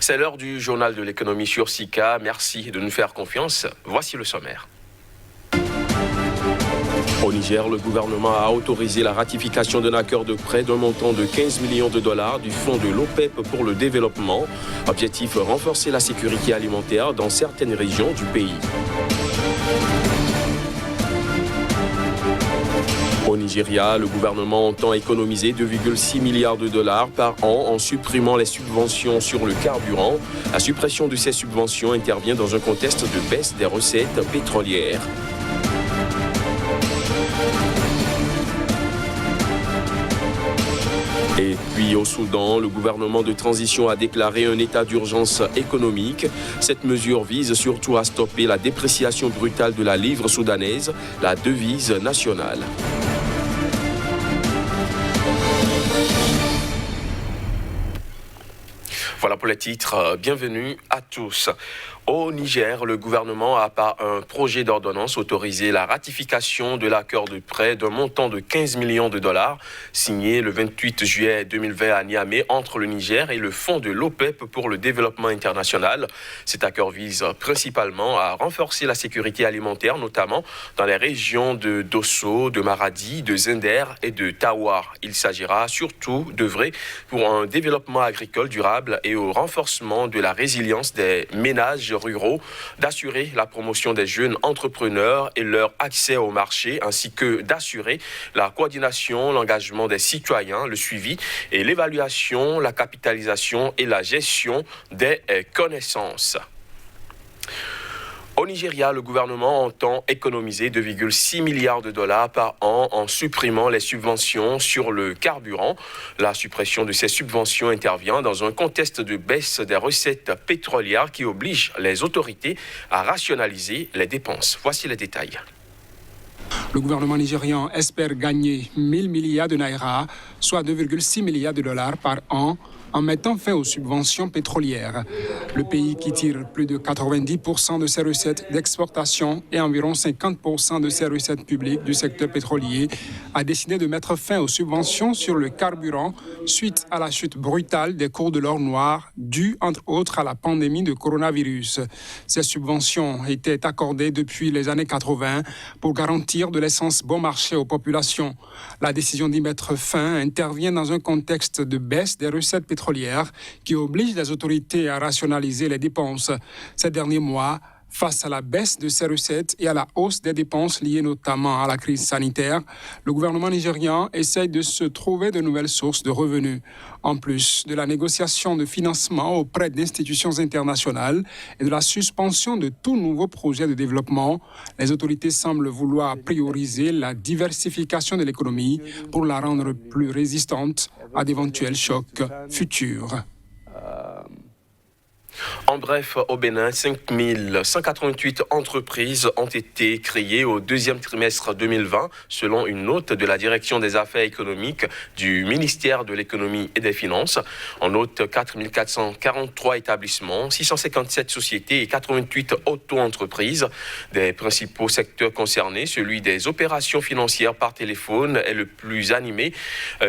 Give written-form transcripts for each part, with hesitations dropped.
C'est l'heure du journal de l'économie sur SICA. Merci de nous faire confiance. Voici le sommaire. Au Niger, le gouvernement a autorisé la ratification d'un accord de prêt d'un montant de 15 millions de dollars du fonds de l'OPEP pour le développement. Objectif, renforcer la sécurité alimentaire dans certaines régions du pays. Au Nigeria, le gouvernement entend économiser 2,6 milliards de dollars par an en supprimant les subventions sur le carburant. La suppression de ces subventions intervient dans un contexte de baisse des recettes pétrolières. Et puis au Soudan, le gouvernement de transition a déclaré un état d'urgence économique. Cette mesure vise surtout à stopper la dépréciation brutale de la livre soudanaise, la devise nationale. Voilà pour les titres. Bienvenue à tous. Au Niger, le gouvernement a par un projet d'ordonnance autorisé la ratification de l'accord de prêt d'un montant de 15 millions de dollars signé le 28 juillet 2020 à Niamey entre le Niger et le fonds de l'OPEP pour le développement international. Cet accord vise principalement à renforcer la sécurité alimentaire, notamment dans les régions de Dosso, de Maradi, de Zinder et de Tawa. Il s'agira surtout d'œuvrer pour un développement agricole durable et au renforcement de la résilience des ménages ruraux, d'assurer la promotion des jeunes entrepreneurs et leur accès au marché, ainsi que d'assurer la coordination, l'engagement des citoyens, le suivi et l'évaluation, la capitalisation et la gestion des connaissances. Au Nigeria, le gouvernement entend économiser 2,6 milliards de dollars par an en supprimant les subventions sur le carburant. La suppression de ces subventions intervient dans un contexte de baisse des recettes pétrolières qui oblige les autorités à rationaliser les dépenses. Voici les détails. Le gouvernement nigérian espère gagner 1000 milliards de naira, soit 2,6 milliards de dollars par an, en mettant fin aux subventions pétrolières. Le pays qui tire plus de 90% de ses recettes d'exportation et environ 50% de ses recettes publiques du secteur pétrolier a décidé de mettre fin aux subventions sur le carburant suite à la chute brutale des cours de l'or noir due entre autres à la pandémie de coronavirus. Ces subventions étaient accordées depuis les années 80 pour garantir de l'essence bon marché aux populations. La décision d'y mettre fin intervient dans un contexte de baisse des recettes pétrolières qui oblige les autorités à rationaliser les dépenses. Ces derniers mois, face à la baisse de ces recettes et à la hausse des dépenses liées notamment à la crise sanitaire, le gouvernement nigérian essaye de se trouver de nouvelles sources de revenus. En plus de la négociation de financement auprès d'institutions internationales et de la suspension de tout nouveau projet de développement, les autorités semblent vouloir prioriser la diversification de l'économie pour la rendre plus résistante à d'éventuels chocs futurs. En bref, au Bénin, 5188 entreprises ont été créées au deuxième trimestre 2020, selon une note de la Direction des affaires économiques du ministère de l'économie et des finances. On note 4443 établissements, 657 sociétés et 88 auto-entreprises. Des principaux secteurs concernés, celui des opérations financières par téléphone est le plus animé,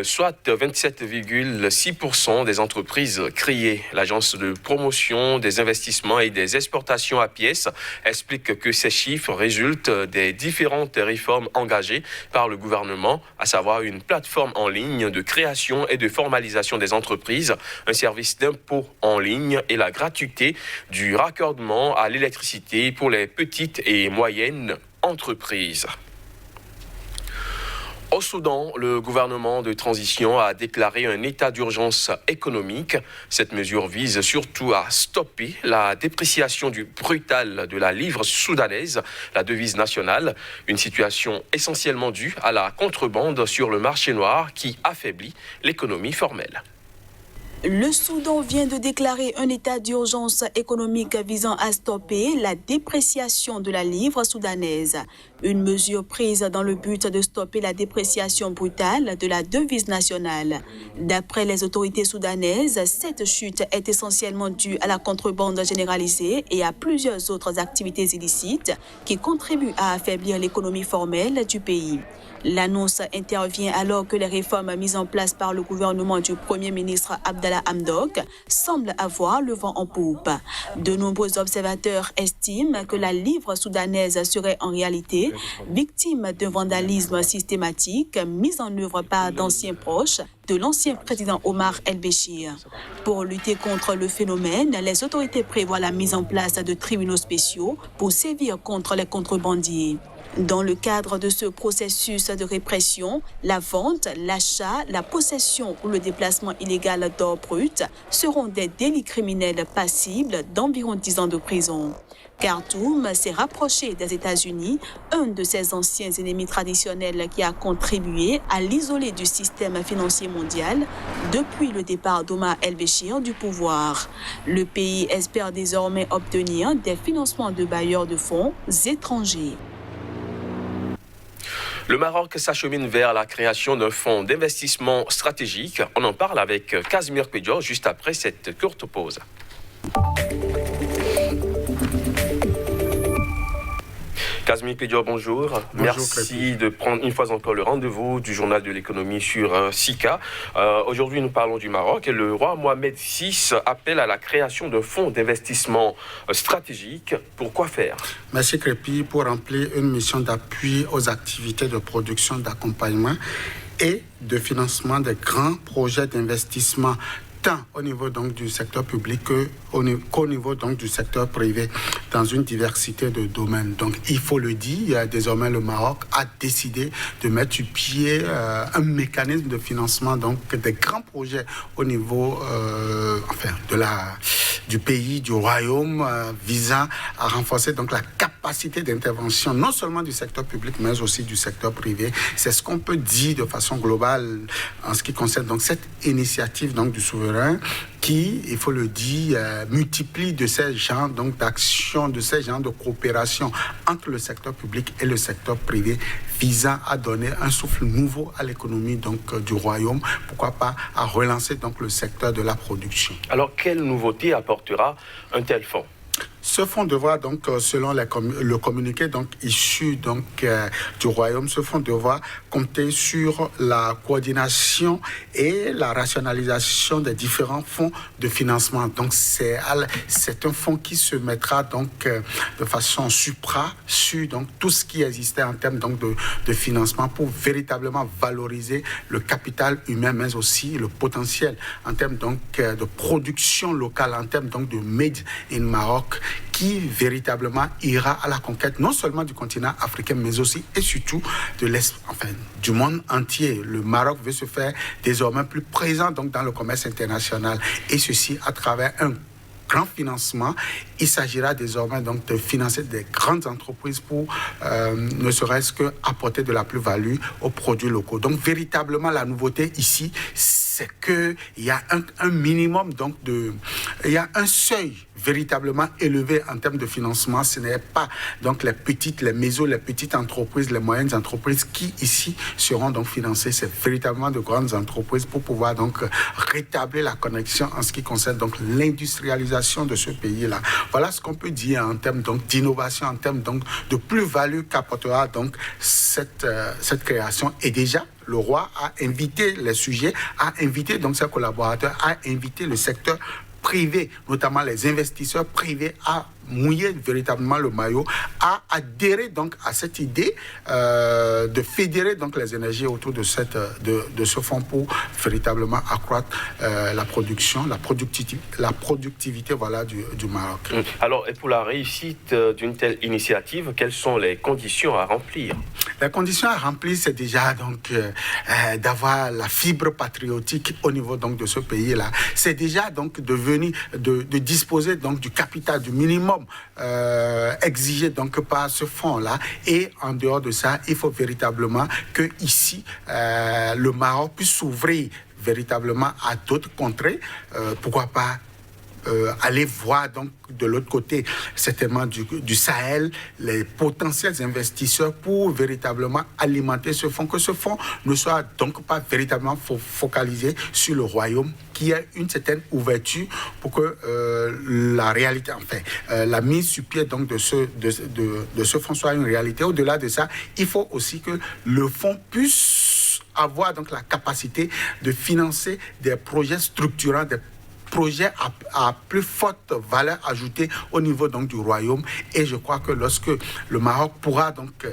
soit 27,6% des entreprises créées. L'agence de promotion des investissements et des exportations à pièces explique que ces chiffres résultent des différentes réformes engagées par le gouvernement, à savoir une plateforme en ligne de création et de formalisation des entreprises, un service d'impôt en ligne et la gratuité du raccordement à l'électricité pour les petites et moyennes entreprises. Au Soudan, le gouvernement de transition a déclaré un état d'urgence économique. Cette mesure vise surtout à stopper la dépréciation brutale de la livre soudanaise, la devise nationale, une situation essentiellement due à la contrebande sur le marché noir qui affaiblit l'économie formelle. Le Soudan vient de déclarer un état d'urgence économique visant à stopper la dépréciation de la livre soudanaise. Une mesure prise dans le but de stopper la dépréciation brutale de la devise nationale. D'après les autorités soudanaises, cette chute est essentiellement due à la contrebande généralisée et à plusieurs autres activités illicites qui contribuent à affaiblir l'économie formelle du pays. L'annonce intervient alors que les réformes mises en place par le gouvernement du Premier ministre Abdallah Hamdok semblent avoir le vent en poupe. De nombreux observateurs estiment que la livre soudanaise serait en réalité victime d'un vandalisme systématique mis en œuvre par d'anciens proches de l'ancien président Omar El-Béchir. Pour lutter contre le phénomène, les autorités prévoient la mise en place de tribunaux spéciaux pour sévir contre les contrebandiers. Dans le cadre de ce processus de répression, la vente, l'achat, la possession ou le déplacement illégal d'or brut seront des délits criminels passibles d'environ 10 ans de prison. Khartoum s'est rapproché des États-Unis, un de ses anciens ennemis traditionnels qui a contribué à l'isoler du système financier mondial depuis le départ d'Omar El-Béchir du pouvoir. Le pays espère désormais obtenir des financements de bailleurs de fonds étrangers. Le Maroc s'achemine vers la création d'un fonds d'investissement stratégique. On en parle avec Casimir Pédior juste après cette courte pause. Casimir Pédior, bonjour. Merci de prendre une fois encore le rendez-vous du journal de l'économie sur SICA. Aujourd'hui, nous parlons du Maroc et le roi Mohamed VI appelle à la création d'un fonds d'investissement stratégique. Pour quoi faire? Merci Crépi, pour remplir une mission d'appui aux activités de production, d'accompagnement et de financement des grands projets d'investissement tant au niveau donc du secteur public qu'au niveau donc du secteur privé dans une diversité de domaines. Donc il faut le dire, désormais le Maroc a décidé de mettre sur pied un mécanisme de financement donc des grands projets au niveau du pays, du royaume, visant à renforcer donc la capacité d'intervention non seulement du secteur public mais aussi du secteur privé. C'est ce qu'on peut dire de façon globale en ce qui concerne donc cette initiative donc du souverain qui, il faut le dire, multiplie de ces genres donc d'actions, de ces genres de coopération entre le secteur public et le secteur privé, visant à donner un souffle nouveau à l'économie donc du royaume, pourquoi pas à relancer donc le secteur de la production. Alors, quelle nouveauté apportera un tel fonds? Ce fonds devra donc, selon le communiqué donc issu donc du royaume, ce fonds devra compter sur la coordination et la rationalisation des différents fonds de financement. Donc c'est un fonds qui se mettra donc de façon sur donc tout ce qui existait en termes donc de financement pour véritablement valoriser le capital humain, mais aussi le potentiel en termes donc de production locale, en termes donc de made in Maroc, qui véritablement ira à la conquête non seulement du continent africain, mais aussi et surtout du monde entier. Le Maroc veut se faire désormais plus présent donc dans le commerce international, et ceci à travers un grand financement. Il s'agira désormais donc de financer des grandes entreprises pour ne serait-ce que apporter de la plus-value aux produits locaux. Donc véritablement la nouveauté ici, c'est qu'il y a un minimum donc il y a un seuil véritablement élevé en termes de financement. Ce n'est pas donc les petites entreprises, les moyennes entreprises qui ici seront donc financées. C'est véritablement de grandes entreprises pour pouvoir donc rétablir la connexion en ce qui concerne donc l'industrialisation de ce pays-là. Voilà ce qu'on peut dire en termes donc d'innovation, en termes donc de plus-value qu'apportera donc cette création. Et déjà, le roi a invité les sujets, a invité donc ses collaborateurs, a invité le secteur privé, notamment les investisseurs privés, à mouiller véritablement le maillot, à adhérer donc à cette idée de fédérer donc les énergies autour de ce fonds pour véritablement accroître la production, la productivité voilà, du Maroc. Alors, et pour la réussite d'une telle initiative, quelles sont les conditions à remplir? Les conditions à remplir, c'est déjà donc d'avoir la fibre patriotique au niveau donc de ce pays-là. C'est déjà donc de disposer donc du capital, du minimum exigé donc par ce fonds-là. Et en dehors de ça, il faut véritablement que ici le Maroc puisse s'ouvrir véritablement à d'autres contrées. Pourquoi pas aller voir donc de l'autre côté, certainement du Sahel, les potentiels investisseurs pour véritablement alimenter ce fonds, que ce fonds ne soit donc pas véritablement focalisé sur le royaume, qui a une certaine ouverture pour que la réalité, enfin, la mise sur pied donc de ce fonds soit une réalité. Au-delà de ça, il faut aussi que le fonds puisse avoir donc la capacité de financer des projets structurants, des projets à plus forte valeur ajoutée au niveau donc du royaume. Et je crois que lorsque le Maroc pourra donc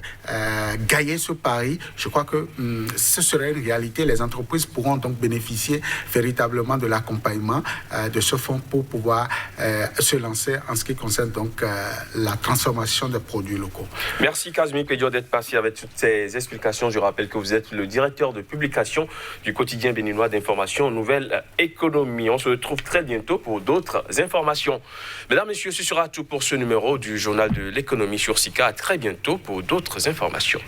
gagner ce pari, je crois que ce serait une réalité. Les entreprises pourront donc bénéficier véritablement de l'accompagnement de ce fonds pour pouvoir se lancer en ce qui concerne donc la transformation des produits locaux. Merci Kazmi Pédio d'être passé avec toutes ces explications. Je rappelle que vous êtes le directeur de publication du quotidien béninois d'information Nouvelle Économie. On se retrouve très bientôt pour d'autres informations. Mesdames, Messieurs, ce sera tout pour ce numéro du Journal de l'économie sur SICA. À très bientôt pour d'autres informations.